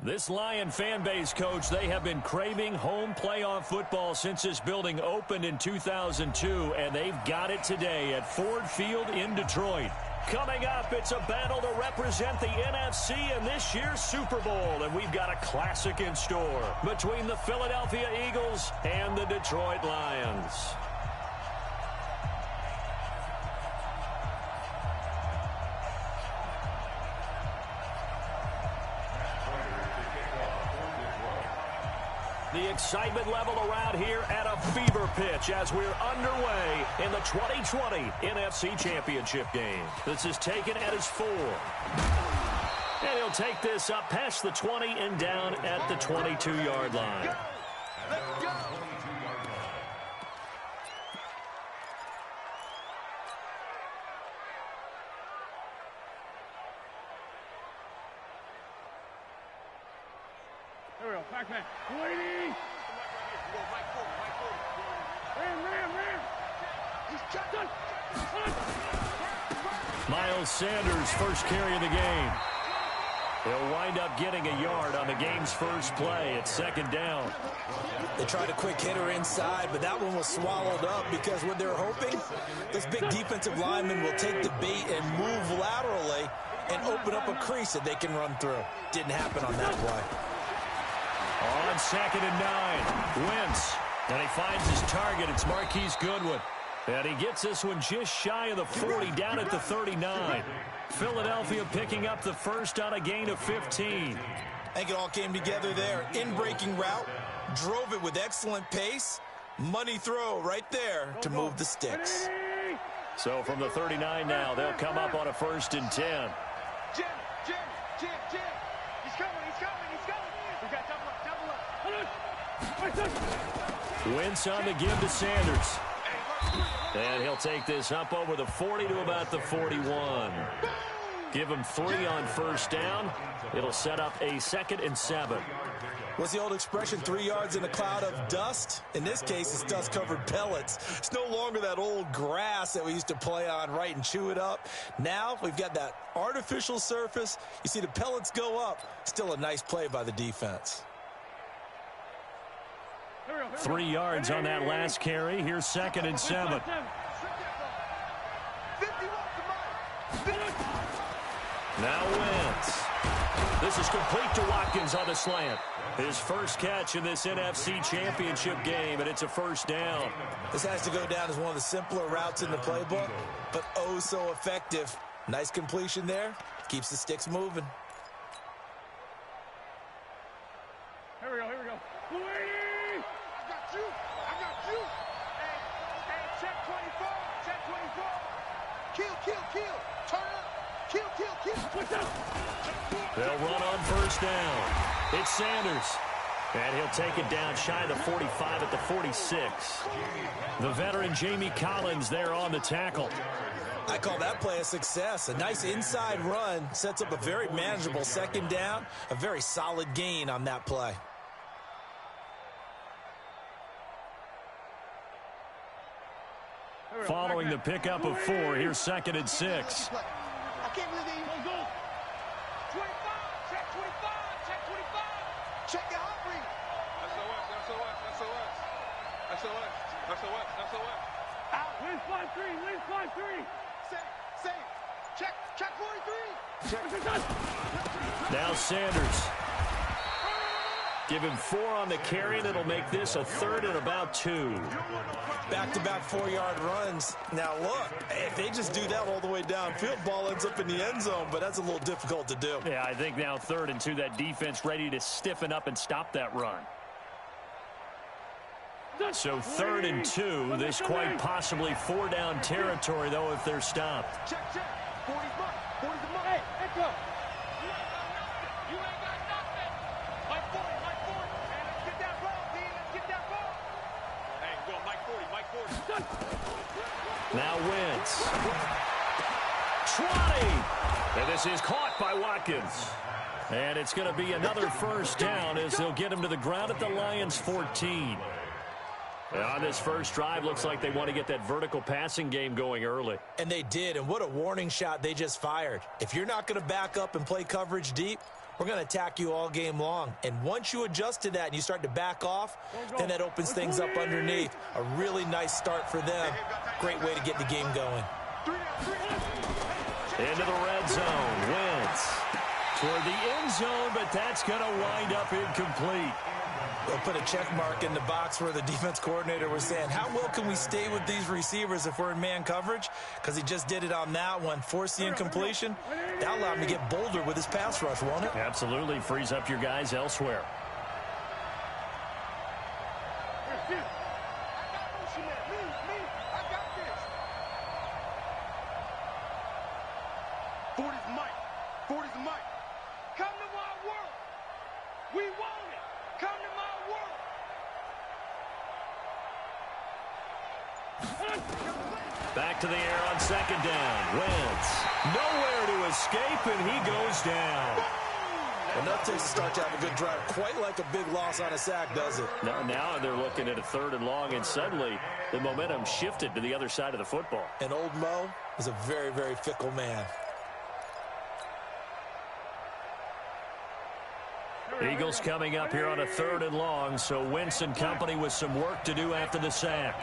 This Lion fan base, Coach, they have been craving home playoff football since this building opened in 2002, and they've got it today at Ford Field in Detroit. Coming up, it's a battle to represent the NFC in this year's Super Bowl, and we've got a classic in store between the Philadelphia Eagles and the Detroit Lions. The excitement level around here at a fever pitch as we're underway in the 2020 NFC Championship game. This is taken at his 4. And he'll take this up past the 20 and down at the 22-yard line. Let's go. There we go. Back man. 180. Ram. He's done. Miles Sanders, first carry of the game. He'll wind up getting a yard on the game's first play. It's second down. They tried a quick hitter inside, but that one was swallowed up because what they're hoping, those big defensive linemen will take the bait and move laterally and open up a crease that they can run through. Didn't happen on that play. On 2nd and 9, Wentz. And he finds his target. It's Marquise Goodwin. And he gets this one just shy of the 40, down at the 39. Philadelphia picking up the first on a gain of 15. I think it all came together there. In-breaking route, drove it with excellent pace. Money throw right there to move the sticks. So from the 39 now, they'll come up on a 1st and 10. Jim. He's coming. We got double up. Wentz on the give to Sanders. And he'll take this up over the 40 to about the 41. Give him 3 on first down. It'll set up a 2nd and 7. What's the old expression, 3 yards in a cloud of dust? In this case, it's dust-covered pellets. It's no longer that old grass that we used to play on, right, and chew it up. Now we've got that artificial surface. You see the pellets go up. Still a nice play by the defense. 3 yards on that last carry. Here's 2nd and 7. Now Wentz. This is complete to Watkins on the slant. His first catch in this NFC Championship game, and it's a first down. This has to go down as one of the simpler routes in the playbook, but oh so effective. Nice completion there. Keeps the sticks moving. Here we go. 280. I got you. Hey, check 24. Kill. Turn up. Kill. They'll run on first down. It's Sanders. And he'll take it down shy of the 45 at the 46. The veteran Jamie Collins there on the tackle. I call that play a success. A nice inside run sets up a very manageable 2nd down. A very solid gain on that play. Following the pickup of 4, here's 2nd and 6. I can't believe they go. 25. Check 25. Check your heart rate. SOS. Out. Win 5-3. Say. Check 43. Now Sanders. Give him 4 on the carry, and it'll make this a 3rd and about 2. Back-to-back 4-yard runs. Now, look, if they just do that all the way downfield, ball ends up in the end zone, but that's a little difficult to do. Yeah, I think now 3rd and 2, that defense ready to stiffen up and stop that run. So 3rd and 2, this quite possibly 4-down territory, though, if they're stopped. Check. 40's the money. Hey, let's go. You ain't got nothing. Mike 40. Hey, let's get that ball, D. Let's get that ball. Hey, go, Mike 40. Now Wentz. 20. And this is caught by Watkins. And it's going to be another first down as they'll get him to the ground at the Lions' 14. On this first drive, looks like they want to get that vertical passing game going early. And they did, and what a warning shot they just fired. If you're not going to back up and play coverage deep, we're going to attack you all game long. And once you adjust to that and you start to back off, then that opens things up underneath. A really nice start for them. Great way to get the game going. Into the red zone. Wentz toward the end zone, but that's going to wind up incomplete. They'll put a check mark in the box where the defense coordinator was saying, how well can we stay with these receivers if we're in man coverage? Because he just did it on that one, forced the incompletion. That allowed him to get bolder with his pass rush, won't it? Absolutely. Frees up your guys elsewhere. Back to the air on second down. Wentz nowhere to escape, and he goes down. Enough to start to have a good drive. Quite like a big loss on a sack, does it? Now they're looking at a 3rd and long, and suddenly the momentum shifted to the other side of the football. And old Mo is a very, very fickle man. Eagles coming up here on a 3rd and long, so Wentz and company with some work to do after the sack.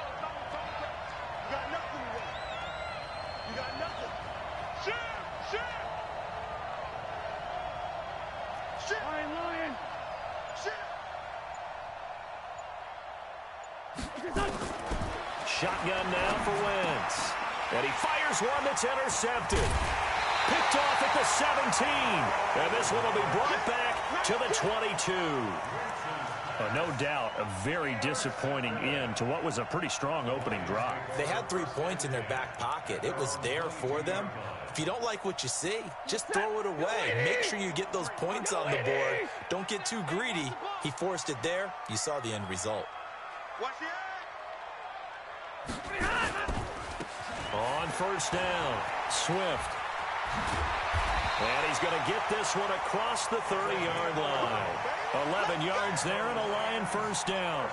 Shotgun now for Wentz. And he fires one that's intercepted. Picked off at the 17. And this one will be brought back to the 22. No doubt a very disappointing end to what was a pretty strong opening drive. They had 3 points in their back pocket. It was there for them. If you don't like what you see, just throw it away. Make sure you get those points on the board. Don't get too greedy. He forced it there. You saw the end result. On first down, Swift. And he's going to get this one across the 30-yard line. 11 yards there and a Lion first down.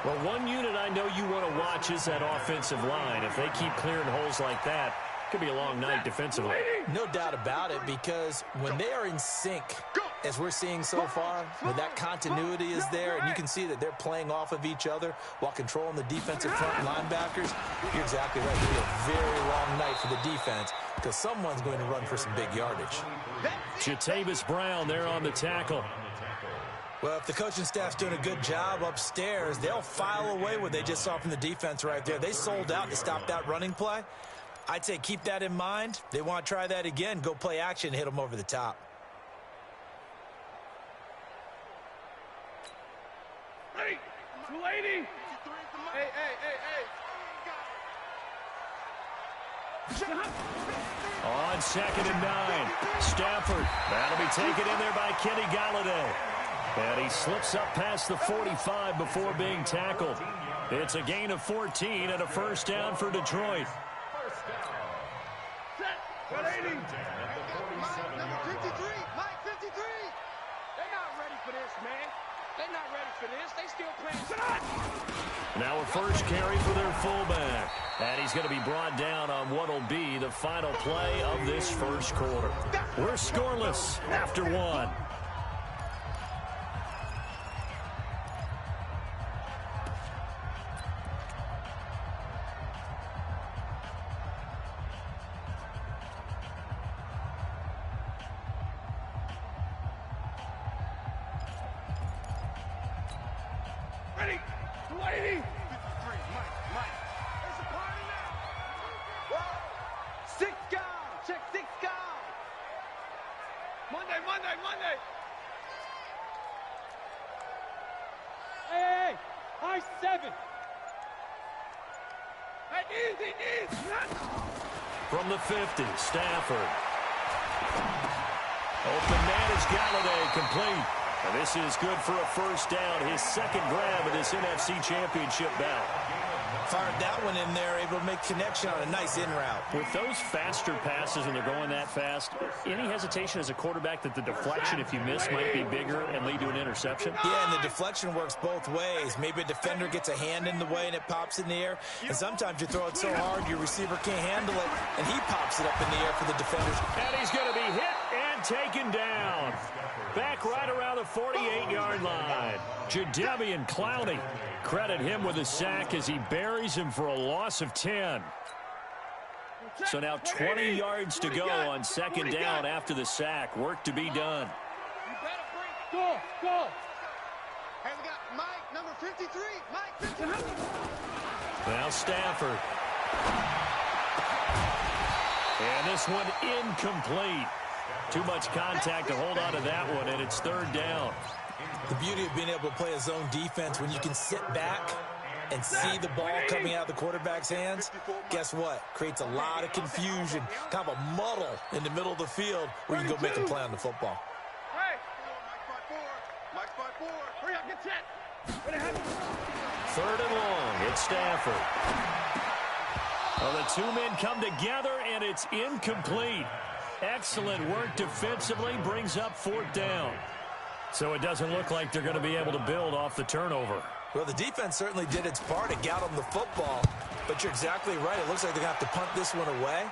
Well, one unit I know you want to watch is that offensive line. If they keep clearing holes like that, it could be a long night defensively. No doubt about it, because when they are in sync, as we're seeing so far, when that continuity is there, and you can see that they're playing off of each other while controlling the defensive front linebackers, you're exactly right. It'll be a very long night for the defense because someone's going to run for some big yardage. Jatavis Brown there on the tackle. Well, if the coaching staff's doing a good job upstairs, they'll file away what they just saw from the defense right there. They sold out to stop that running play. I'd say keep that in mind. They want to try that again. Go play action, hit them over the top. Hey, 280. On 2nd and 9, Stafford. That'll be taken in there by Kenny Galladay. And he slips up past the 45 before being tackled. It's a gain of 14 and a first down for Detroit. Set. 180. Number 53. Mike 53. They're not ready for this, man. They're not ready for this. They still playing. Now a first carry for their fullback. And he's going to be brought down on what will be the final play of this first quarter. We're scoreless after 1. Ready. 280. Mike. It's a party now. Whoa. 6 guys. Check 6 guys. Monday. Hey. High 7. Hey, easy. From the 50, Stafford. Open man is Galladay, complete. And this is good for a first down, his second grab of this NFC Championship bout. Fired that one in there, able to make connection on a nice in route. With those faster passes and they're going that fast, any hesitation as a quarterback that the deflection, if you miss, might be bigger and lead to an interception? Yeah, and the deflection works both ways. Maybe a defender gets a hand in the way and it pops in the air. And sometimes you throw it so hard your receiver can't handle it, and he pops it up in the air for the defenders. And he's going to be hit and And taken down. Back right around the 48-yard line. Jadeveon Clowney. Credit him with a sack as he buries him for a loss of 10. So now 20 yards to go on second down after the sack. Work to be done. Go, go. Hey, we got Mike, number 53. Mike, 53. Now Stafford. And this one incomplete. Too much contact to hold on to that one, and it's third down. The beauty of being able to play a zone defense when you can sit back and see the ball coming out of the quarterback's hands, guess what? Creates a lot of confusion, kind of a muddle in the middle of the field where you can go make a play on the football. Hey. Mike 5-4. Hurry up, get set. Third and long. It's Stafford. Well, the two men come together, and it's incomplete. Excellent work defensively, brings up fourth down. So it doesn't look like they're going to be able to build off the turnover. Well, the defense certainly did its part to got them the football, but you're exactly right. It looks like they're going to have to punt this one away,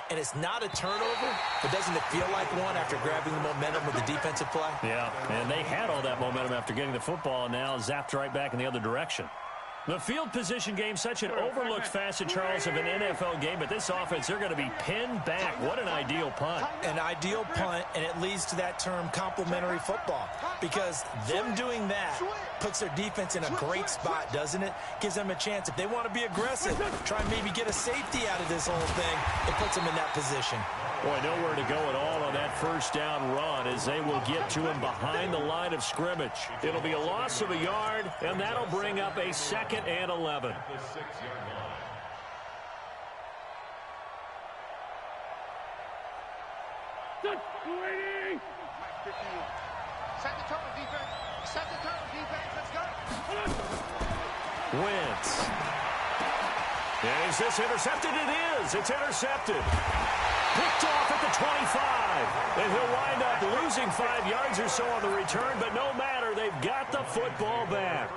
and it's not a turnover, but doesn't it feel like one after grabbing the momentum with the defensive play? Yeah, and they had all that momentum after getting the football, and now zapped right back in the other direction. The field position game, such an overlooked facet, Charles, of an NFL game, but this offense, they're going to be pinned back. What an ideal punt. An ideal punt, and it leads to that term complementary football, because them doing that puts their defense in a great spot, doesn't it? Gives them a chance. If they want to be aggressive, try and maybe get a safety out of this whole thing, it puts them in that position. Boy, nowhere to go at all on that first down run as they will get to him behind the line of scrimmage. It'll be a loss of a yard, and that'll bring up a 2nd and 11. Waiting. Mike 51. Set the tone, defense. Set the tone, defense. Let's go. Wentz. Is this intercepted? It is. It's intercepted. Picked off at the 25. And he'll wind up losing 5 yards or so on the return, but no matter, they've got the football back.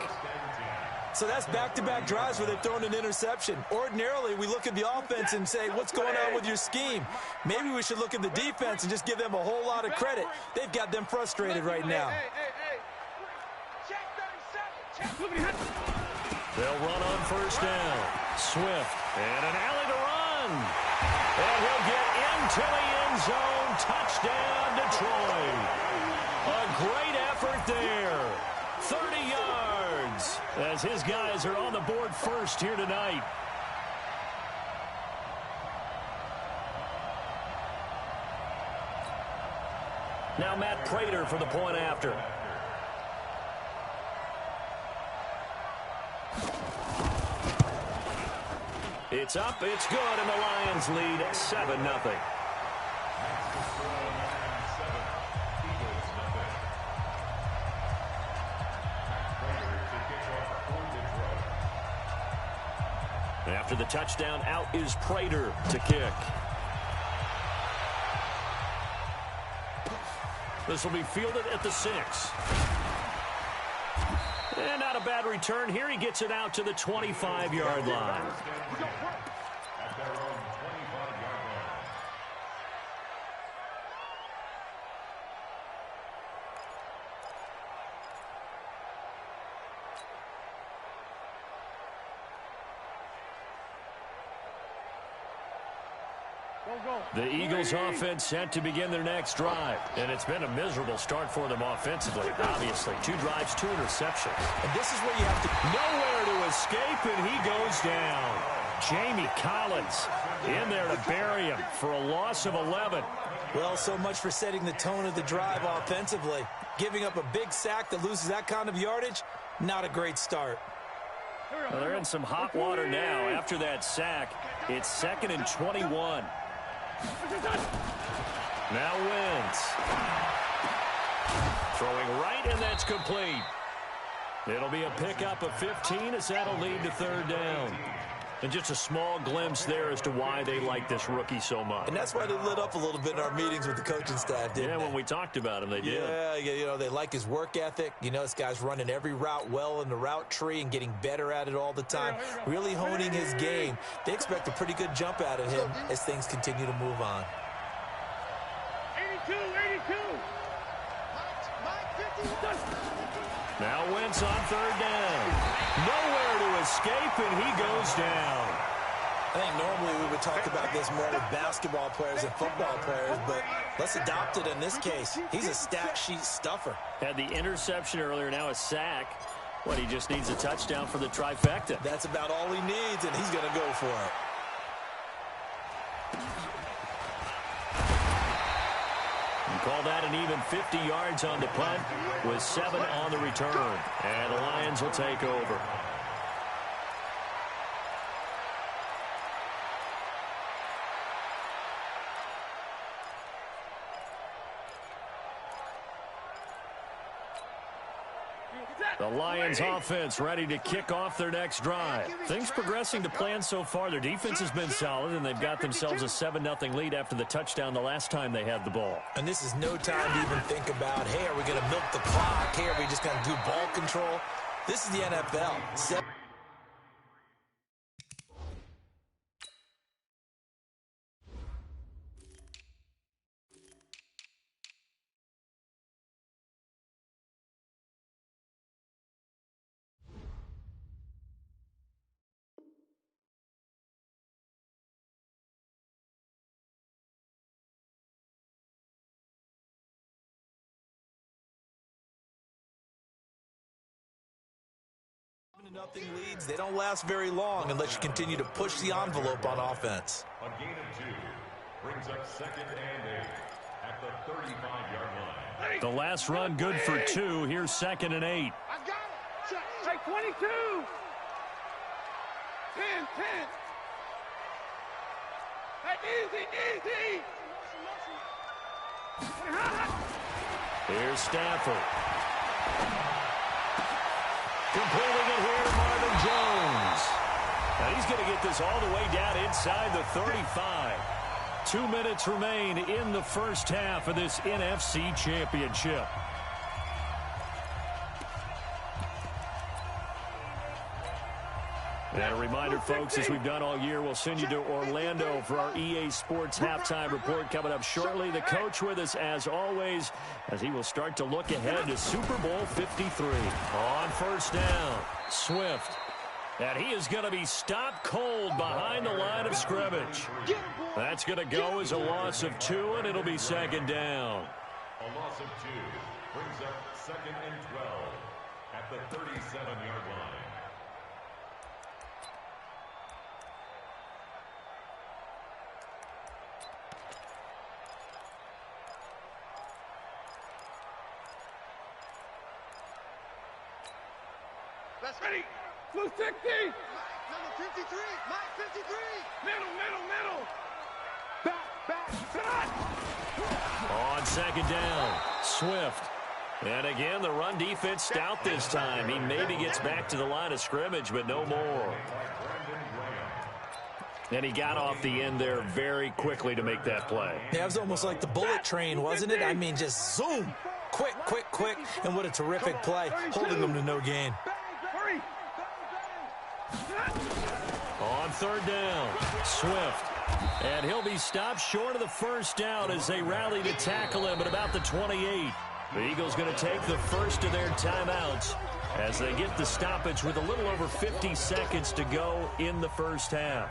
So that's back-to-back drives where they've thrown an interception. Ordinarily, we look at the offense and say, what's going on with your scheme? Maybe we should look at the defense and just give them a whole lot of credit. They've got them frustrated right now. Hey. Check 37. They'll run on first down. Swift. And an alley to run. And he'll get into the end zone. Touchdown, Detroit. A great effort there. 30 yards as his guys are on the board first here tonight. Now Matt Prater for the point after. It's up, it's good, and the Lions lead 7-0. After the touchdown, out is Prater to kick. This will be fielded at the 6. And not a bad return here. He gets it out to the 25-yard line. The Eagles offense set to begin their next drive. And it's been a miserable start for them offensively, obviously. 2 drives, 2 interceptions. And this is where you have to... Nowhere to escape, and he goes down. Jamie Collins in there to bury him for a loss of 11. Well, so much for setting the tone of the drive offensively. Giving up a big sack that loses that kind of yardage, not a great start. Well, they're in some hot water now. After that sack, it's 2nd and 21. Now Wentz. Throwing right, and that's complete. It'll be a pickup of 15 as that'll lead to third down. And just a small glimpse there as to why they like this rookie so much. And that's why they lit up a little bit in our meetings with the coaching staff, didn't they? Yeah, when we talked about him, they did. Yeah, you know, they like his work ethic. You know, this guy's running every route well in the route tree and getting better at it all the time, really honing his game. They expect a pretty good jump out of him as things continue to move on. 82. Now Wentz on third down. Nowhere to escape, and he goes down. I think normally we would talk about this more with basketball players and football players, but let's adopt it in this case. He's a stat sheet stuffer. Had the interception earlier, now a sack. What, he just needs a touchdown for the trifecta. That's about all he needs, and he's going to go for it. Call that an even 50 yards on the punt with 7 on the return. And the Lions will take over. The Lions offense ready to kick off their next drive. Things progressing to plan so far. Their defense has been solid, and they've got themselves a 7-0 lead after the touchdown the last time they had the ball. And this is no time to even think about, hey, are we going to milk the clock? Hey, are we just going to do ball control? This is the NFL. Nothing leads. They don't last very long unless you continue to push the envelope on offense. A gain of 2 brings up 2nd and 8 at the 35-yard line. The last run good for 2. Here's 2nd and 8. I got it. Hey, 22. 10. Hey, easy. Here's Stafford. Completing it here, Marvin Jones. And he's going to get this all the way down inside the 35. 2 minutes remain in the first half of this NFC Championship. And a reminder, folks, as we've done all year, we'll send you to Orlando for our EA Sports halftime report coming up shortly. The coach with us, as always, as he will start to look ahead to Super Bowl 53. On first down, Swift. And he is going to be stopped cold behind the line of scrimmage. That's going to go as a loss of 2, and it'll be 2nd down. A loss of 2 brings up 2nd and 12 at the 37-yard line. That's ready. Blue 60. Number 53. Mike 53. Middle. Back. On 2nd down, Swift. And again, the run defense stout this time. He maybe gets back to the line of scrimmage, but no more. And he got off the end there very quickly to make that play. Yeah, it was almost like the bullet train, wasn't it? I mean, just zoom. Quick. And what a terrific play, holding them to no gain. On 3rd down, Swift. And he'll be stopped short of the first down as they rally to tackle him at about the 28. The Eagles going to take the first of their timeouts as they get the stoppage with a little over 50 seconds to go in the first half.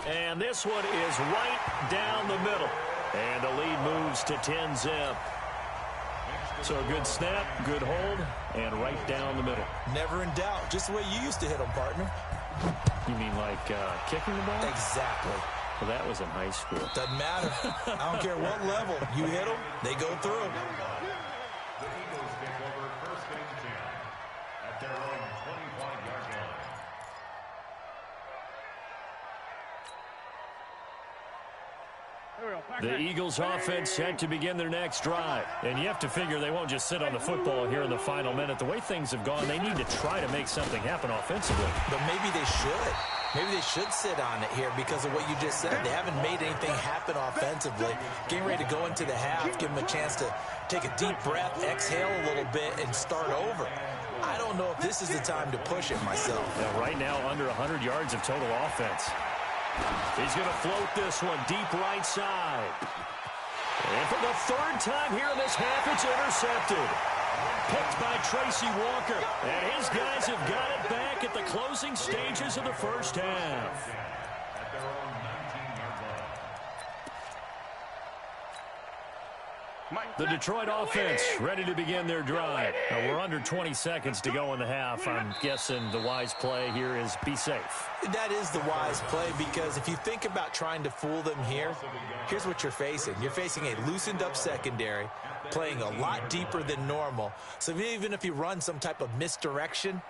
And this one is right down the middle. And the lead moves to 10-zip. So a good snap, good hold, and right down the middle. Never in doubt. Just the way you used to hit them, partner. You mean like kicking the ball? Exactly. Well, that was in high school. Doesn't matter. I don't care what level. You hit them, they go through. The Eagles take over 1st and 10 at their own 25-yard line. The Eagles offense set to begin their next drive. And you have to figure they won't just sit on the football here in the final minute. The way things have gone, they need to try to make something happen offensively. But maybe they should. Maybe they should sit on it here because of what you just said. They haven't made anything happen offensively. Getting ready to go into the half, give them a chance to take a deep breath, exhale a little bit, and start over. I don't know if this is the time to push it myself. Yeah, right now, under 100 yards of total offense. He's going to float this one deep right side. And for the third time here in this half, it's intercepted. Picked by Tracy Walker. And his guys have got it back at the closing stages of the first half. At their own 19-yard line. The Detroit offense ready to begin their drive. Now, we're under 20 seconds to go in the half. I'm guessing the wise play here is be safe. That is the wise play, because if you think about trying to fool them here, here's what you're facing. You're facing a loosened up secondary, playing a lot deeper than normal. So even if you run some type of misdirection,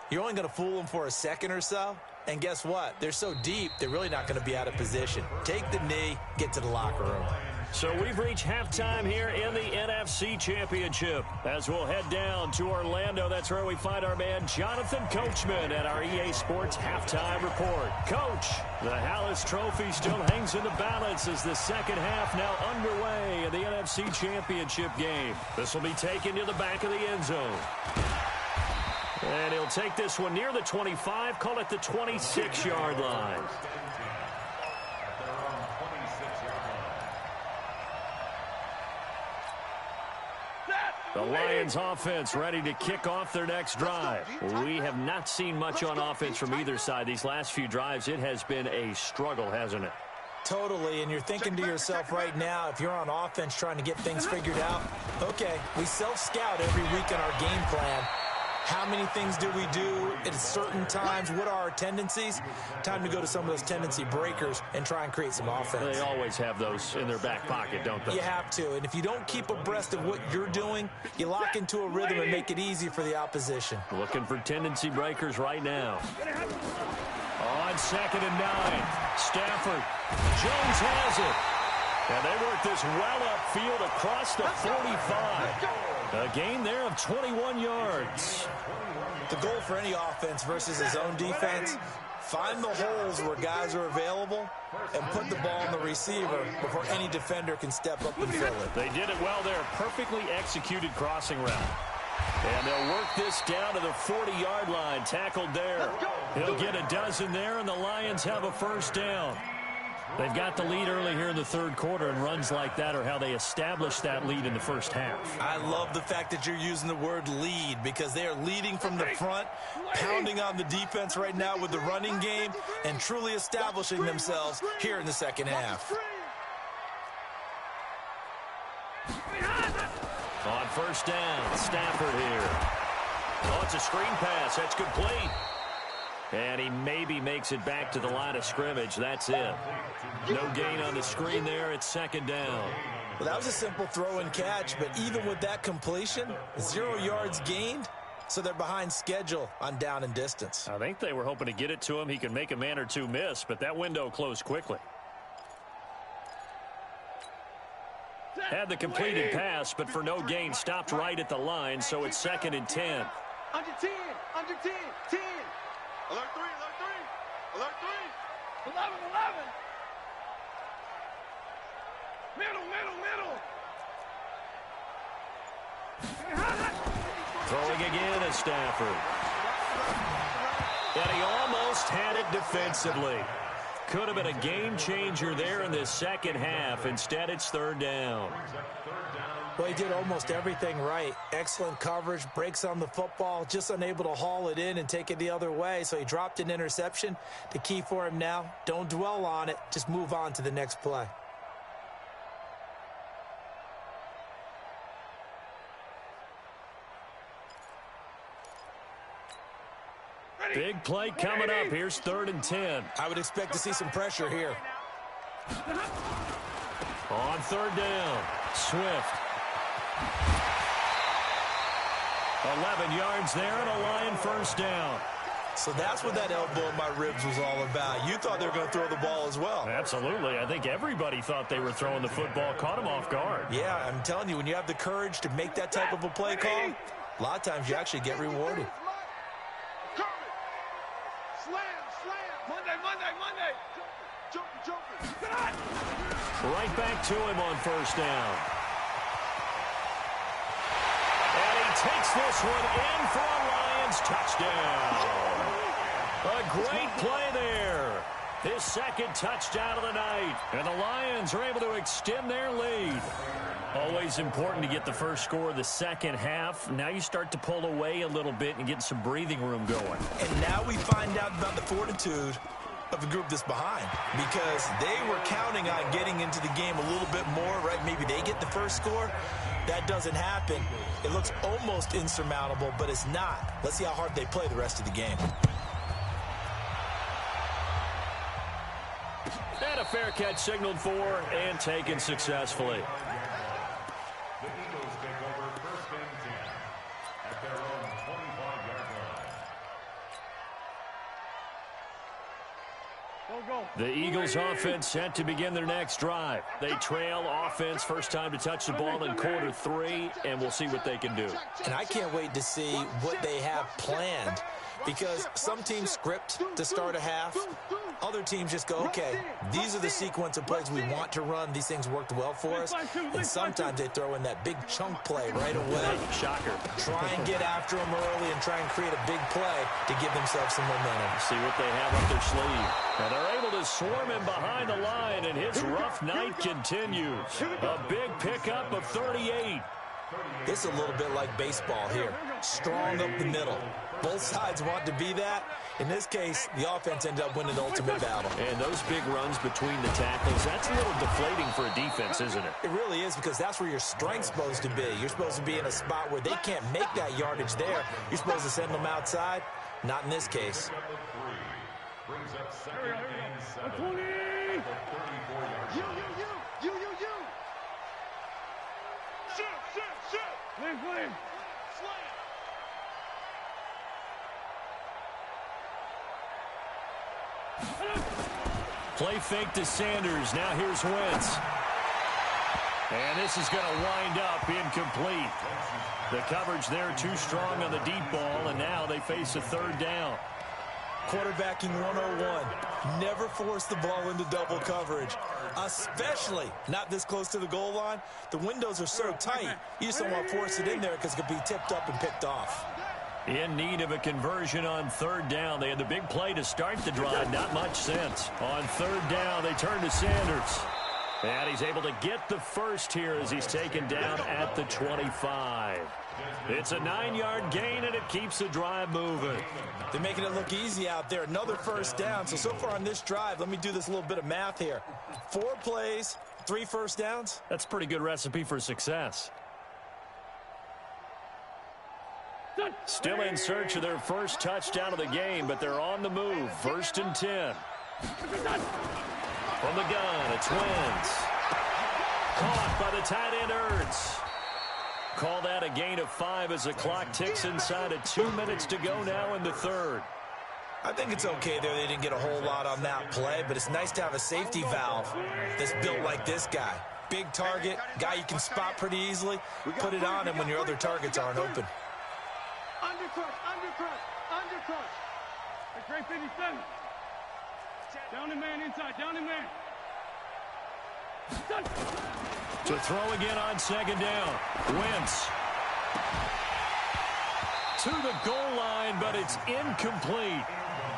you're only going to fool them for a second or so. And guess what? They're so deep, they're really not going to be out of position. Take the knee, get to the locker room. So we've reached halftime here in the NFC Championship. As we'll head down to Orlando, that's where we find our man Jonathan Coachman at our EA Sports Halftime Report. Coach, the Hallis Trophy still hangs in the balance as the second half now underway in the NFC Championship game. This will be taken to the back of the end zone. And he'll take this one near the 25, call it the 26-yard line. The Lions offense ready to kick off their next drive. We have not seen much on offense from either side. These last few drives, it has been a struggle, hasn't it? Totally, and you're thinking to yourself right now, if you're on offense trying to get things figured out, okay, we self-scout every week in our game plan. How many things do we do at certain times? What are our tendencies? Time to go to some of those tendency breakers and try and create some offense. They always have those in their back pocket, don't they? You have to, and if you don't keep abreast of what you're doing, you lock into a rhythm and make it easy for the opposition. Looking for tendency breakers right now. On 2nd and 9, Stafford. Jones has it. And they work this well upfield across the 45. A gain there of 21 yards. The goal for any offense versus his own defense, find the holes where guys are available and put the ball on the receiver before any defender can step up and fill it. They did it well there. Perfectly executed crossing route. And they'll work this down to the 40-yard line. Tackled there. He'll get a dozen there, and the Lions have a first down. They've got the lead early here in the third quarter, and runs like that are how they establish that lead in the first half. I love the fact that you're using the word lead, because they are leading from the front, pounding on the defense right now with the running game, and truly establishing themselves here in the second half. On first down, Stafford here. Oh, it's a screen pass. That's complete. And he maybe makes it back to the line of scrimmage. That's it. No gain on the screen there. It's second down. Well, that was a simple throw and catch, but even with that completion, 0 yards gained, so they're behind schedule on down and distance. I think they were hoping to get it to him. He could make a man or two miss, but that window closed quickly. Had the completed pass, but for no gain, stopped right at the line, so it's 2nd and 10. Under 10, under 10, 10. Alert 3, alert 3, alert 3. 11, 11. Middle, middle, middle. Throwing again is Stafford. And he almost had it defensively. Could have been a game changer there in the second half. Instead, it's third down. Well, he did almost everything right. Excellent coverage, breaks on the football, just unable to haul it in and take it the other way. So he dropped an interception. The key for him now, don't dwell on it. Just move on to the next play. Big play coming up. Here's 3rd and 10. I would expect to see some pressure here. On 3rd down, Swift. 11 yards there and a Lion first down. So that's what that elbow in my ribs was all about. You thought they were going to throw the ball as well. Absolutely. I think everybody thought they were throwing the football, caught him off guard. Yeah, I'm telling you, when you have the courage to make that type of a play call, a lot of times you actually get rewarded. Monday. Jumping. Right back to him on first down. And he takes this one in for a Lions touchdown. A great play there. His second touchdown of the night. And the Lions are able to extend their lead. Always important to get the first score of the second half. Now you start to pull away a little bit and get some breathing room going. And now we find out about the fortitude of the group that's behind, because they were counting on getting into the game a little bit more, right? Maybe they get the first score. That doesn't happen. It looks almost insurmountable, but it's not. Let's see how hard they play the rest of the game. And a fair catch signaled for and taken successfully. The Eagles take over first and 10 at their own 25-yard line. The Eagles offense set to begin their next drive. They trail offense, first time to touch the ball in quarter 3, and we'll see what they can do. And I can't wait to see what they have planned, because some teams script to start a half. Other teams just go, okay, these are the sequence of plays we want to run. These things worked well for us. And sometimes they throw in that big chunk play right away. Shocker. Try and get after them early and try and create a big play to give themselves some momentum. See what they have up their sleeve. And they're able to swarm him behind the line, and his rough night continues. A big pickup of 38. This is a little bit like baseball here. Strong up the middle. Both sides want to be that. In this case, the offense ended up winning the ultimate battle. And those big runs between the tackles, that's a little deflating for a defense, isn't it? It really is, because that's where your strength's supposed to be. You're supposed to be in a spot where they can't make that yardage there. You're supposed to send them outside. Not in this case. Number 3 brings up second and 7 at the 34-yard line. You. Shoot. Flame. Play fake to Sanders. Now here's Wentz. And this is going to wind up incomplete. The coverage there too strong on the deep ball, and now they face a third down. Quarterbacking 101. Never force the ball into double coverage, especially not this close to the goal line. The windows are so tight, you just don't want to force it in there because it could be tipped up and picked off. In need of a conversion on third down. They had the big play to start the drive. Not much sense. On third down, they turn to Sanders. And he's able to get the first here as he's taken down at the 25. It's a 9-yard gain, and it keeps the drive moving. They're making it look easy out there. Another first down. So far on this drive, let me do this little bit of math here. 4 plays, 3 first downs. That's a pretty good recipe for success. Still in search of their first touchdown of the game, but they're on the move. 1st and 10. From the gun, it's Wentz. Caught by the tight end, Ertz. Call that a gain of 5 as the clock ticks inside of 2 minutes to go now in the third. I think it's okay there. They didn't get a whole lot on that play, but it's nice to have a safety valve that's built like this guy. Big target, guy you can spot pretty easily. Put it on him when your other targets aren't open. Undercrush. Hey, Great 57. Down and man inside. Down and man. To throw again on second down. Wentz. To the goal line, but it's incomplete.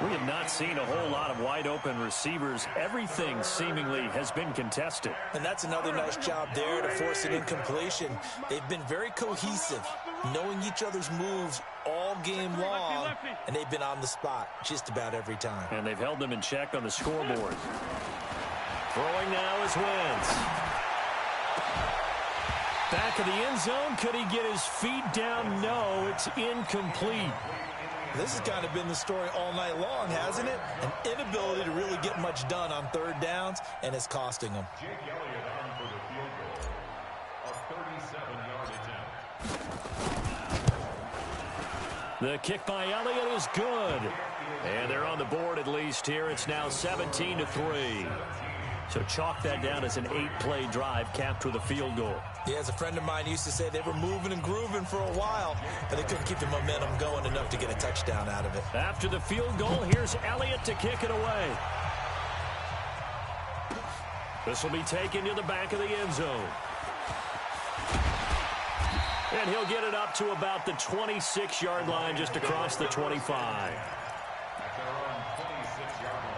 We have not seen a whole lot of wide-open receivers. Everything seemingly has been contested. And that's another nice job there to force an incompletion. They've been very cohesive, knowing each other's moves all game long, and they've been on the spot just about every time. And they've held them in check on the scoreboard. Throwing now is Wentz. Back of the end zone. Could he get his feet down? No, it's incomplete. This has kind of been the story all night long, hasn't it? An inability to really get much done on third downs, and it's costing them. Jake Elliott on for the field goal. A 37-yard attempt. The kick by Elliott is good. And they're on the board at least here. It's now 17-3. So chalk that down as an 8-play drive capped with a field goal. Yeah, as a friend of mine used to say, they were moving and grooving for a while, but they couldn't keep the momentum going enough to get a touchdown out of it. After the field goal, here's Elliott to kick it away. This will be taken to the back of the end zone. And he'll get it up to about the 26-yard line, just across the 25. At their own 26-yard line.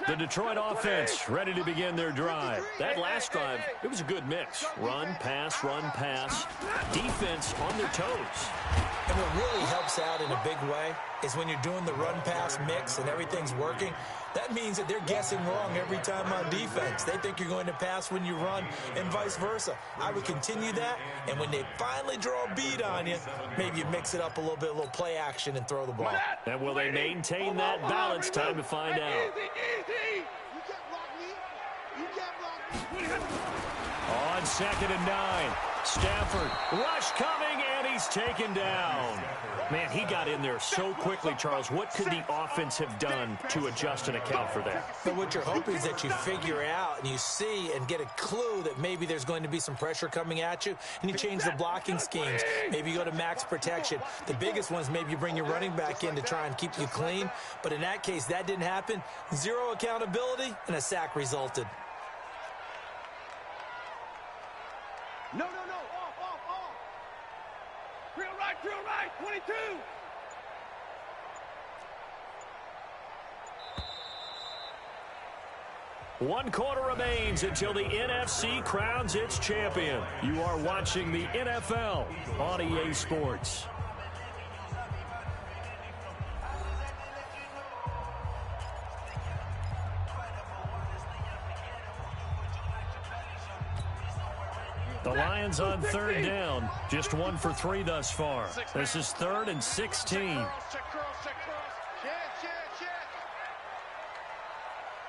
The Detroit offense ready to begin their drive. That last drive, it was a good mix. Run, pass, defense on their toes. And what really helps out in a big way is when you're doing the run-pass mix and everything's working, that means that they're guessing wrong every time on defense. They think you're going to pass when you run and vice versa. I would continue that, and when they finally draw a beat on you, maybe you mix it up a little bit, a little play action, and throw the ball. And will they maintain that balance? Time to find out. You can't block me. You can't block me. On 2nd and 9, Stafford, rush coming, and he's taken down. Man, he got in there so quickly, Charles. What could the offense have done to adjust and account for that? But what you're hoping is that you figure out and you see and get a clue that maybe there's going to be some pressure coming at you, and you change the blocking schemes. Maybe you go to max protection. The biggest one is maybe you bring your running back in to try and keep you clean. But in that case, that didn't happen. Zero accountability, and a sack resulted. No. Off. Real right, 22. One quarter remains until the NFC crowns its champion. You are watching the NFL on EA Sports. The Lions on 3rd down. Just 1 for 3 thus far. This is 3rd and 16. Check cross. Check.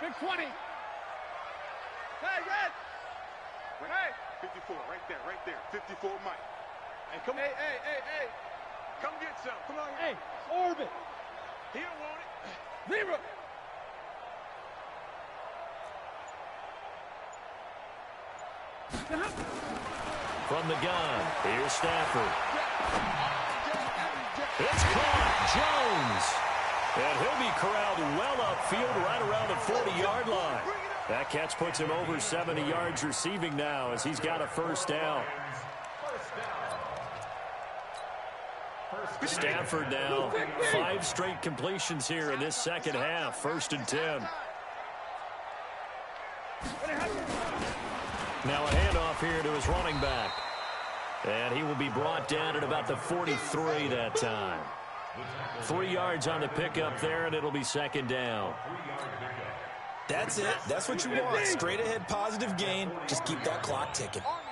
Big 20. Hey, red. Hey. 54, right there. 54, Mike. Hey, come on. Hey. Come get some. Come on. Hey, orbit. He don't want it. Zero. From the gun, here's Stafford. It's caught. Jones. And he'll be corralled well upfield right around the 40-yard line. That catch puts him over 70 yards receiving now as he's got a first down. Stafford now 5 straight completions here in this second half. 1st and 10. Now a handoff here to his running back. And he will be brought down at about the 43 that time. 3 yards on the pickup there, and it'll be 2nd down. That's it. That's what you want. Straight ahead, positive gain. Just keep that clock ticking. Army.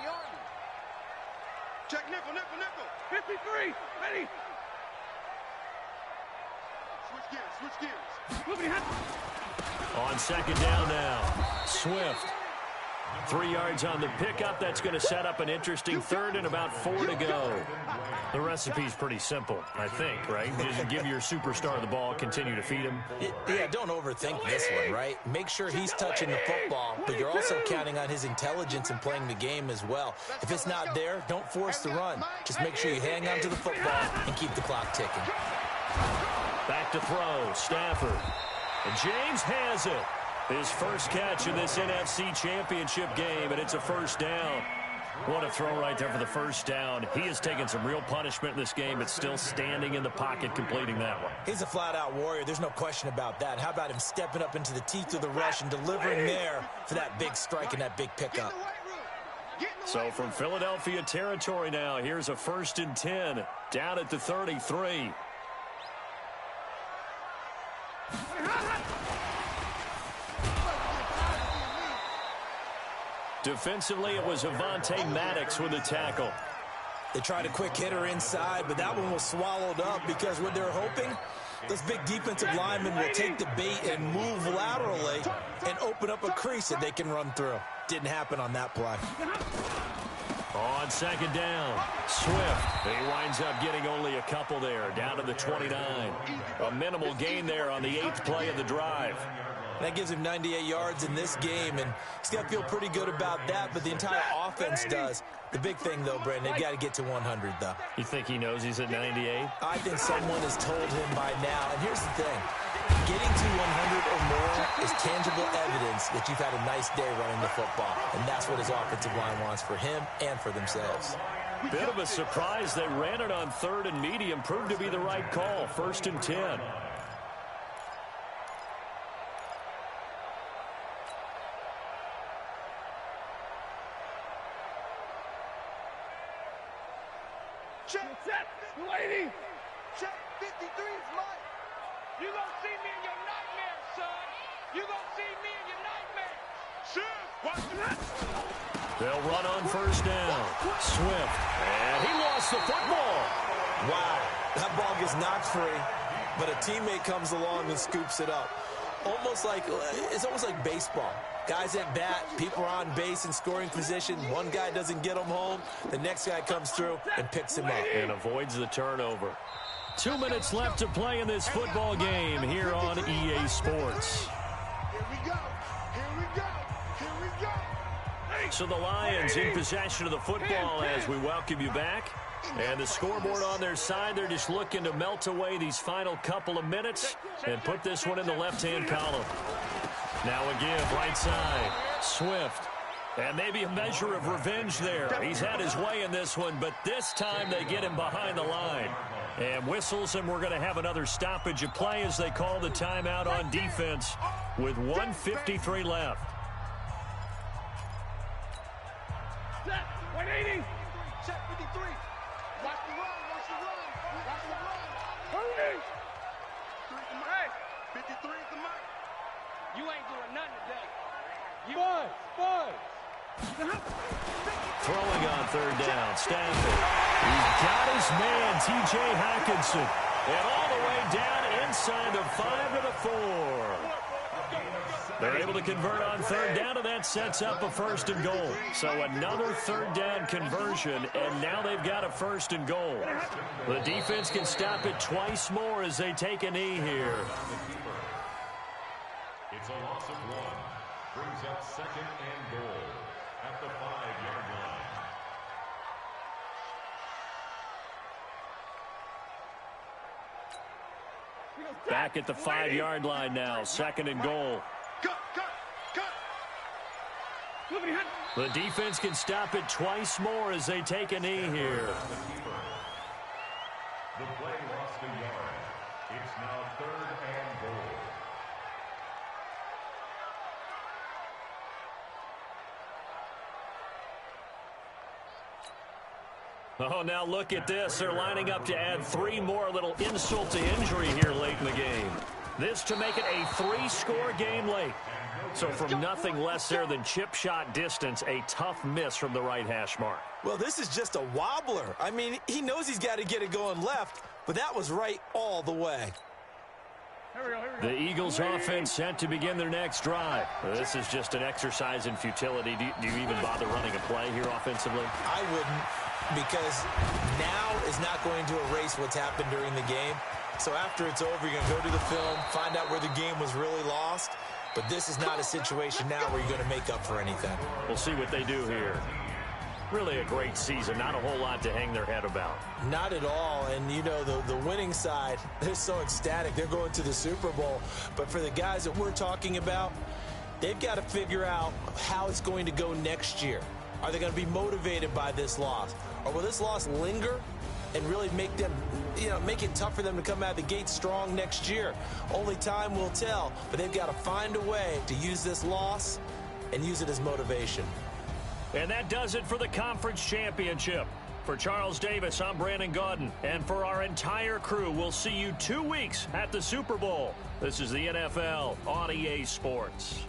Check nickel. 53. Ready. Switch gears. Moving ahead. On 2nd down now, Swift. 3 yards on the pickup. That's going to set up an interesting 3rd and about 4 to go. The recipe's pretty simple, I think, right? You just give your superstar the ball, continue to feed him. Yeah, don't overthink this one, right? Make sure he's touching the football, but you're also counting on his intelligence in playing the game as well. If it's not there, don't force the run. Just make sure you hang on to the football and keep the clock ticking. Back to throw, Stafford. And James has it. His first catch in this NFC Championship game, and it's a first down. What a throw right there for the first down. He has taken some real punishment in this game, but still standing in the pocket, completing that one. He's a flat-out warrior. There's no question about that. How about him stepping up into the teeth of the rush and delivering there for that big strike and that big pickup? So from Philadelphia territory now, here's a 1st and 10 down at the 33. Defensively, it was Avonte Maddox with a tackle. They tried a quick hitter inside, but that one was swallowed up because what they're hoping, those big defensive linemen will take the bait and move laterally and open up a crease that they can run through. Didn't happen on that play. On 2nd down, Swift. He winds up getting only a couple there, down to the 29. A minimal gain there on the 8th play of the drive. That gives him 98 yards in this game, and he's got to feel pretty good about that, but the entire offense does. The big thing, though, Brandon, they've got to get to 100, though. You think he knows he's at 98? I think someone has told him by now. And here's the thing. Getting to 100 or more is tangible evidence that you've had a nice day running the football. And that's what his offensive line wants for him and for themselves. Bit of a surprise. They ran it on 3rd and medium. Proved to be the right call. 1st and 10. Check. Set. Lady. Check. 53 is mine. You gonna see me in your nightmares, son. You gonna see me in your nightmares. Sure. Watch that. They'll run on 1st down. Swift. And he lost the football. Wow. That ball gets knocked free, but a teammate comes along and scoops it up. It's almost like baseball. Guys at bat, people are on base in scoring position. One guy doesn't get him home. The next guy comes through and picks him up. And avoids the turnover. 2 minutes left to play in this football game here on EA Sports. Here we go. Here we go. Here we go. So the Lions in possession of the football as we welcome you back. And the scoreboard on their side, they're just looking to melt away these final couple of minutes and put this one in the left-hand column. Now again, right side, Swift. And maybe a measure of revenge there. He's had his way in this one, but this time they get him behind the line. And whistles, and we're going to have another stoppage of play as they call the timeout on defense with 1:53 left. Set. 180. Check 53. Watch the run. Watch the run. Watch the run. Hurry. 53 is the mic. You ain't doing nothing today. Five. Throwing on 3rd down, Stafford. He's got his man, T.J. Hockenson. And all the way down inside the 5 to the 4. They're able to convert on 3rd down, and that sets up a 1st and goal. So another 3rd down conversion, and now they've got a 1st and goal. The defense can stop it twice more as they take a knee here. It's a loss of 1. Brings up 2nd and goal at the 5-yard line. Back at the 5-yard line now, 2nd and goal. Cut. The defense can stop it twice more as they take a knee here. The play lost a yard. It's now 3rd and goal. Oh, now look at this. They're lining up to add 3 more, little insult to injury here late in the game. This to make it a 3-score game late. So from nothing less there than chip shot distance, a tough miss from the right hash mark. Well, this is just a wobbler. I mean, he knows he's got to get it going left, but that was right all the way. The Eagles offense set to begin their next drive. This is just an exercise in futility. Do you even bother running a play here offensively? I wouldn't, because now is not going to erase what's happened during the game. So after it's over, you're going to go to the film, find out where the game was really lost. But this is not a situation now where you're going to make up for anything. We'll see what they do here. Really a great season. Not a whole lot to hang their head about. Not at all. And, you know, the winning side, they're so ecstatic. They're going to the Super Bowl. But for the guys that we're talking about, they've got to figure out how it's going to go next year. Are they going to be motivated by this loss? Or will this loss linger and really make them, make it tough for them to come out of the gate strong next year? Only time will tell. But they've got to find a way to use this loss and use it as motivation. And that does it for the conference championship. For Charles Davis, I'm Brandon Gaudin. And for our entire crew, we'll see you 2 weeks at the Super Bowl. This is the NFL on EA Sports.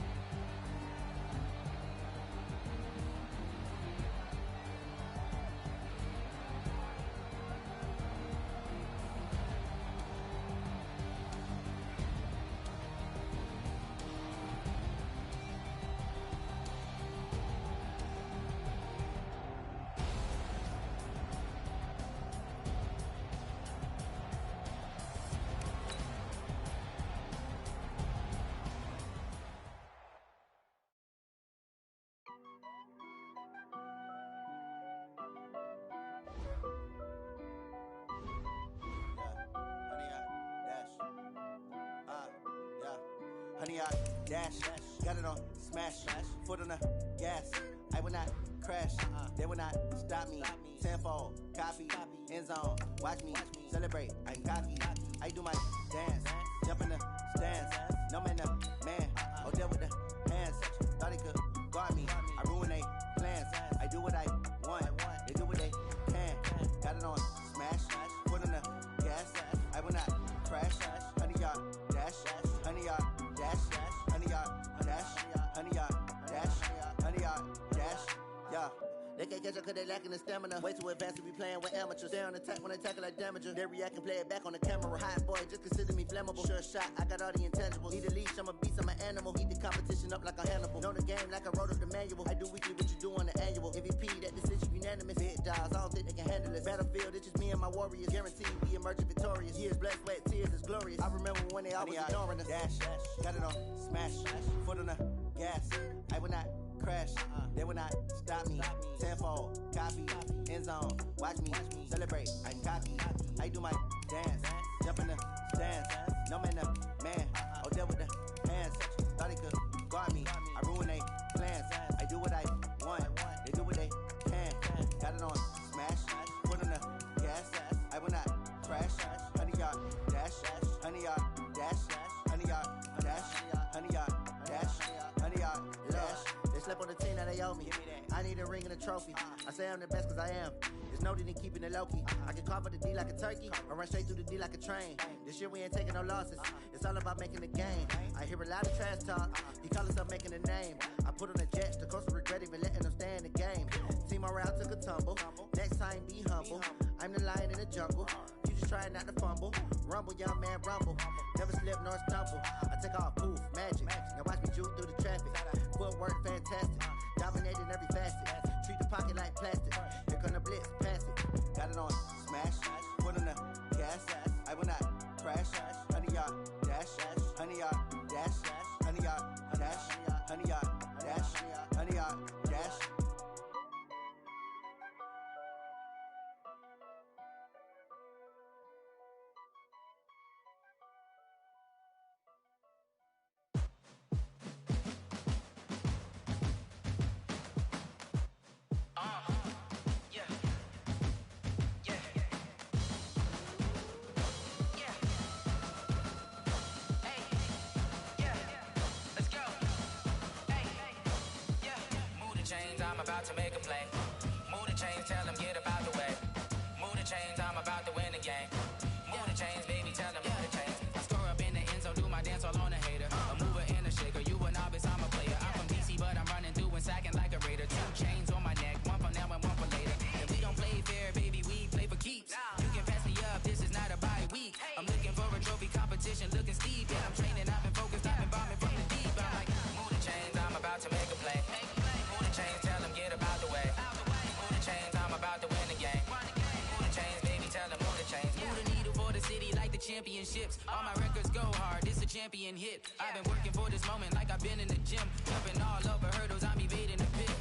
100-yard dash. Got it on smash. Foot on the gas. I will not crash. They will not stop me. Tenfold, copy, end zone. Watch me celebrate. I'm cocky. I do my dance. Jump in the stands. No man, no man. Oh, there with the hands. Thought he could guard me. I ruin they plans. I do what I want. They do what they can. Got it on smash. Foot on the gas. I will not crash. 100-yard dash. 100-yard dash. 100-yard dash. 100-yard dash. 100-yard dash. Yeah. They can't catch up cause they lacking the stamina. Way too advanced to be playing with amateurs. Stay on attack when they tackle like damager. They react and play it back on the camera. Hot boy, just consider me flammable. Sure shot, I got all the intangibles. Need a leash, I'm a beast, I'm an animal. Heat the competition up like a Hannibal. Know the game like I wrote up the manual. I do weekly what you do on the annual. MVP, that decision unanimous. Big jobs, I don't think they can handle it. Battlefield, it's just me and my warriors. Guaranteed we emerging victorious. Years, blood, sweat, tears, it's glorious. I remember when they always ignoring us. Dash, got it on smash. Foot on the gas. I will not crash. They will not stop me. Tenfold, copy, end zone. Watch me celebrate. I'm cocky. I do my dance. Jump in the stands. No man, no man. Oh, there with the hands. Thought he could guard me. I ruin they plans. I do what I want. They do what they can. Got it on smash. Foot on the gas. I will not crash. 100-yard dash. 100-yard dash. 100-yard dash. 100-yard dash. 100-yard dash. They slept on the team that they owe me. I need a ring and a trophy. I say I'm the best cause I am. There's no need in keeping it low-key. I can carve up the D like a turkey or run straight through the D like a train. This year we ain't taking no losses. It's all about making the game. I hear a lot of trash talk. He call himself making a name. I put on the jets. The coach will regret even letting them stay in the game. Team morale took a tumble. Next time be humble. I'm the lion in the jungle. You just trying not to fumble. Rumble, young man, rumble. Never slip nor stumble. I take off, poof, magic. Now watch me juke through the traffic. Footwork fantastic. Dominating every facet. Treat the pocket like plastic. Here come the blitz, pass it. Got it on smash. Foot on the gas. I will not crash. 100-yard dash. 100-yard dash. 100-yard dash. 100-yard dash. 100-yard dash. I'm about to make a play. Move the chains, tell them get about the way. Move the chains, I'm about to win the game. Move the chains, baby, tell them move the chains. I score up in the end zone, do my dance all on a hater. A mover and a shaker, you a novice, I'm a player. I'm from DC, but I'm running through and sacking like a raider. 2 chains on my neck, one for now and one for later. If we don't play fair, baby, we play for keeps. You can pass me up, this is not a bye week. I'm looking for a trophy competition, looking steep. Yeah, I'm training, I've been focused, I've been bombing from the deep. I'm like, move the chains, I'm about to make a play. Move the chains, tell them get about the way. Move the chains, I'm about to win the game. Move the chains, baby, tell them move the chains. Move the needle for the city like the championships. All my records go hard, this a champion hit. I've been working for this moment like I've been in the gym. Jumping all over hurdles, I'm evading the pit.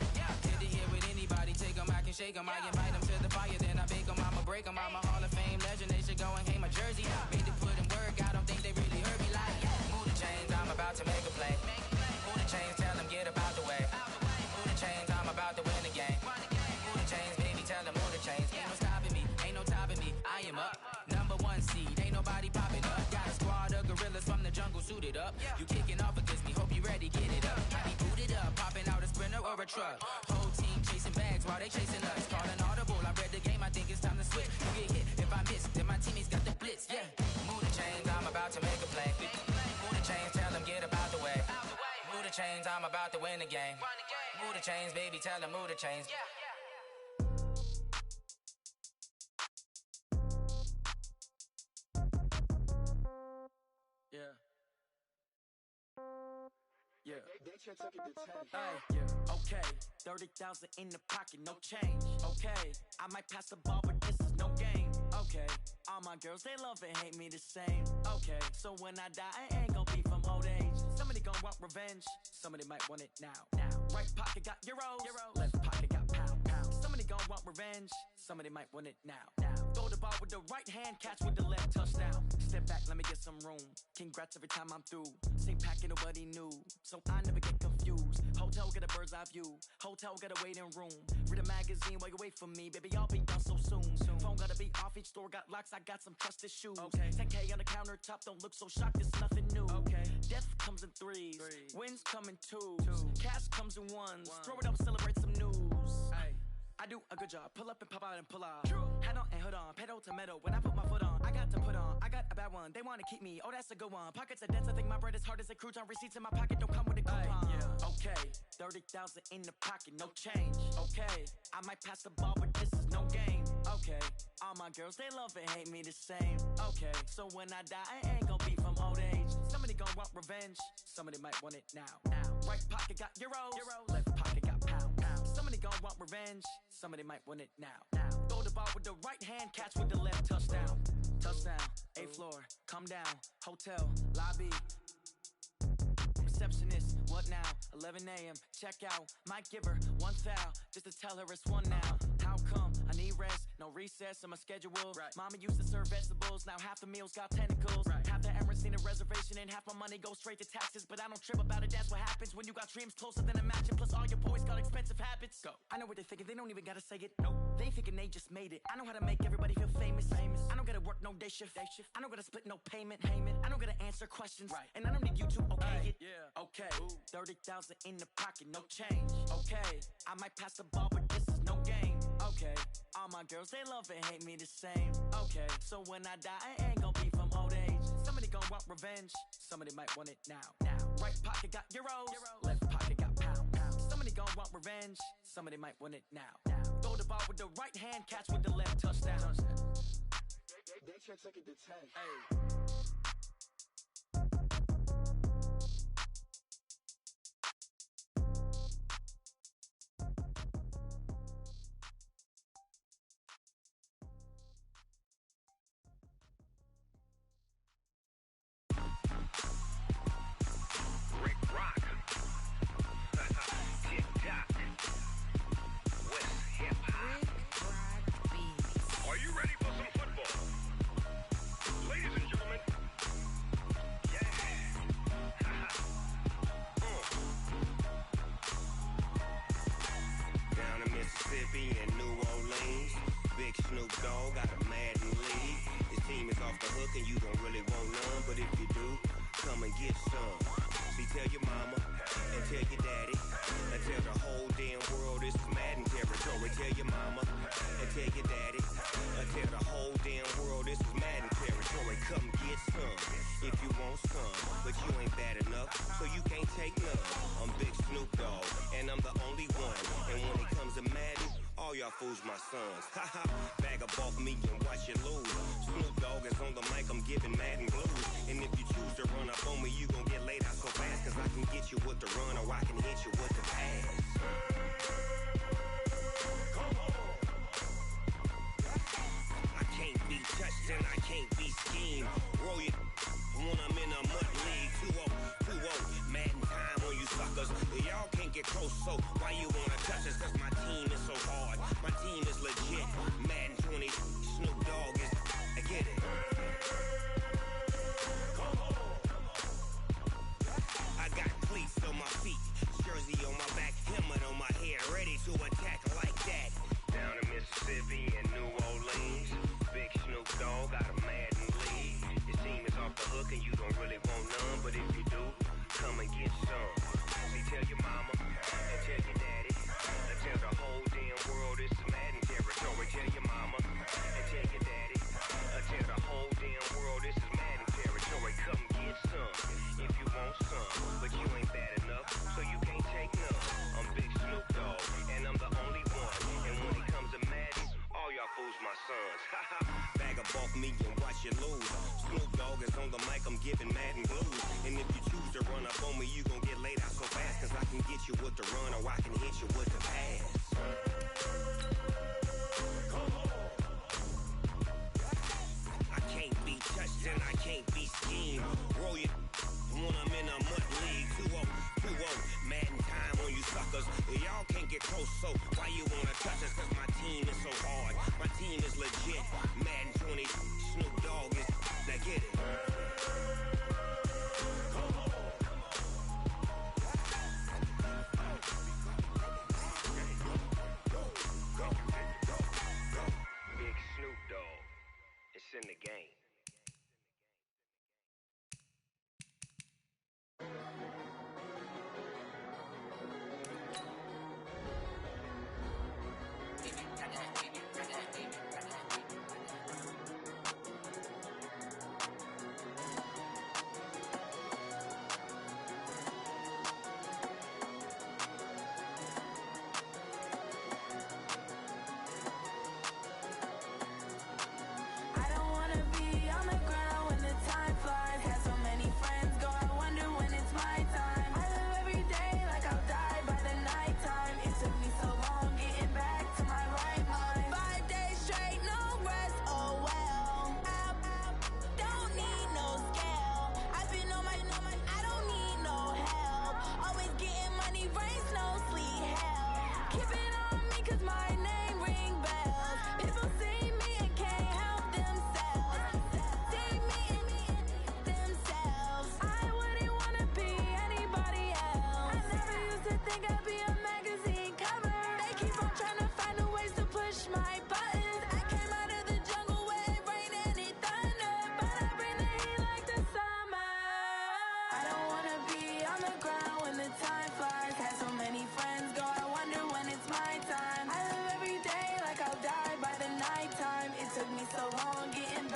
Hit to here with anybody, take them, I can shake them. I invite them to the fire, then I bake them, I'ma break them. I'm a Hall of Fame legend, they should go and hang my jersey. Made to put in work, I don't think they really heard me like. Move the chains, I'm about to make a play. Move the chains, tell them get about the way. Move the chains, I'm about to win the game. Move the chains, baby, tell them move the chains. Ain't no stopping me, ain't no topping me. I am up, number 1 seed, ain't nobody popping up. Got a squad of gorillas from the jungle suited up. You kicking off against me, hope you ready, get it up. I be booted up, popping out a sprinter or a truck. Whole team chasing bags while they chasing us. Calling audible, I read the game, I think it's time to switch. You get hit, if I miss, then my teammates got the blitz, yeah. Move the chains, I'm about to make a play. Move the chains, tell them get about the way. Move the chains, I'm about to win the game. Move the chains, baby, tell them move the chains. Yeah. Yeah. Hey, yeah. Okay. 30,000 in the pocket, no change. Okay. I might pass the ball, but this is no game. Okay. All my girls, they love and hate me the same. Okay. So when I die, I ain't gon' be from old age. Somebody gon' want revenge. Somebody might want it now. Right pocket got euros. Left pocket got pound. Somebody gon' want revenge. Somebody might want it now. Throw the ball with the right hand, catch with the left, touchdown. Step back, let me get some room. Congrats every time I'm through. Same packet, nobody knew, so I never get confused. Hotel, get a bird's eye view. Hotel, get a waiting room. Read a magazine while you wait for me, baby, I'll be done so soon. Phone gotta be off, each store got locks, I got some trusted shoes. 10K on the countertop, don't look so shocked, it's nothing new. Death comes in threes, wins come in twos. Cash comes in ones, throw it up, celebrate some news. I do a good job, pull up and pop out and pull out. Head on and hood on, pedal to metal. When I put my foot on, I got to put on. I got a bad one, they wanna keep me, oh that's a good one. Pockets are dense, I think my bread is hard as a crouton. Receipts in my pocket don't come with a coupon. Okay, 30,000 in the pocket, no change. Okay, I might pass the ball, but this is no game. Okay, all my girls, they love and hate me the same. Okay, so when I die, I ain't gon' be from old age. Somebody gon' want revenge, somebody might want it now. Right pocket got euros, left pocket got pounds. Somebody gon' want revenge, somebody might want it now. Throw the ball with the right hand, catch with the left, touchdown. Touchdown, 8th floor, come down, hotel, lobby. Receptionist, what now? 11 a.m., check out. Might give her one foul, just to tell her it's one now. How come? I need rest, no recess in my schedule. Mama used to serve vegetables, now half the meals got tentacles. Half the errands need a reservation and half my money goes straight to taxes. But I don't trip about it, that's what happens when you got dreams closer than a match. Plus all your boys got expensive habits. Go. I know what they're thinking, they don't even gotta say it. Nope. They thinking they just made it. I know how to make everybody feel famous. I don't gotta work no day shift. I don't gotta split no payment. I don't gotta answer questions. And I don't need you to okay it. Okay, 30,000 in the pocket, no change. Okay, I might pass the ball, but this is no game. Okay, all my girls, they love and hate me the same. Okay, so when I die, I ain't gon' be from old age. Somebody gon' want revenge, somebody might want it now. Right pocket got euros, left pocket got pounds. Somebody gon' want revenge, somebody might want it now. Throw the ball with the right hand, catch with the left, touchdown. They check it to 10. Hey. Fools my sons. Haha, bag up off me and watch you lose. Snoop Dogg is on the mic, I'm giving Madden blues. And if you choose to run up on me, you gon' get laid out so fast. Cause I can get you with the run or I can hit you with the pass. Come on. I can't be touched and I can't be schemed. Roll you when I'm in a mud league. 2-0, 2-0, Madden time on you suckers. Y'all can't get close, so why you wanna touch us? Cause my team is so hard. My team is legit. Madden 20, Snoop Dogg is. I get it. Come on. I got cleats on my feet, jersey on my back, helmet on my head, ready to attack like that. Down in Mississippi and New Orleans, big Snoop Dogg got a Madden lead. Your team is off the hook and you don't really want none, but if you do, come and get some. See, tell your mama and tell your daddy. Tell the whole damn world this is Madden territory. Tell your mama and tell your daddy. Tell the whole damn world this is Madden territory. Come get some if you want some, but you ain't bad enough, so you can't take none. I'm Big Snoop Dogg, and I'm the only one. And when it comes to Madden, all y'all fools my sons. Bag up off me and watch you lose. Snoop Dogg is on the mic, I'm giving Madden blues. And if you choose to run up on me, you gon' get laid out so fast. Cause I can get you with the run or I can hit you with the pass. Come on. I can't be touched and I can't be schemed. Roll you when I'm in a mud league. 2-0, 2-0, Madden time on you suckers. Y'all can't get close, so why you wanna touch us? Cause my team is so hard. My team is legit. Madden 20, Snoop Dogg is. Now get it. I don't wanna be on the ground when the time flies. Had so many friends go, I wonder when it's my time. I live every day like I'll die by the nighttime. It took me so long getting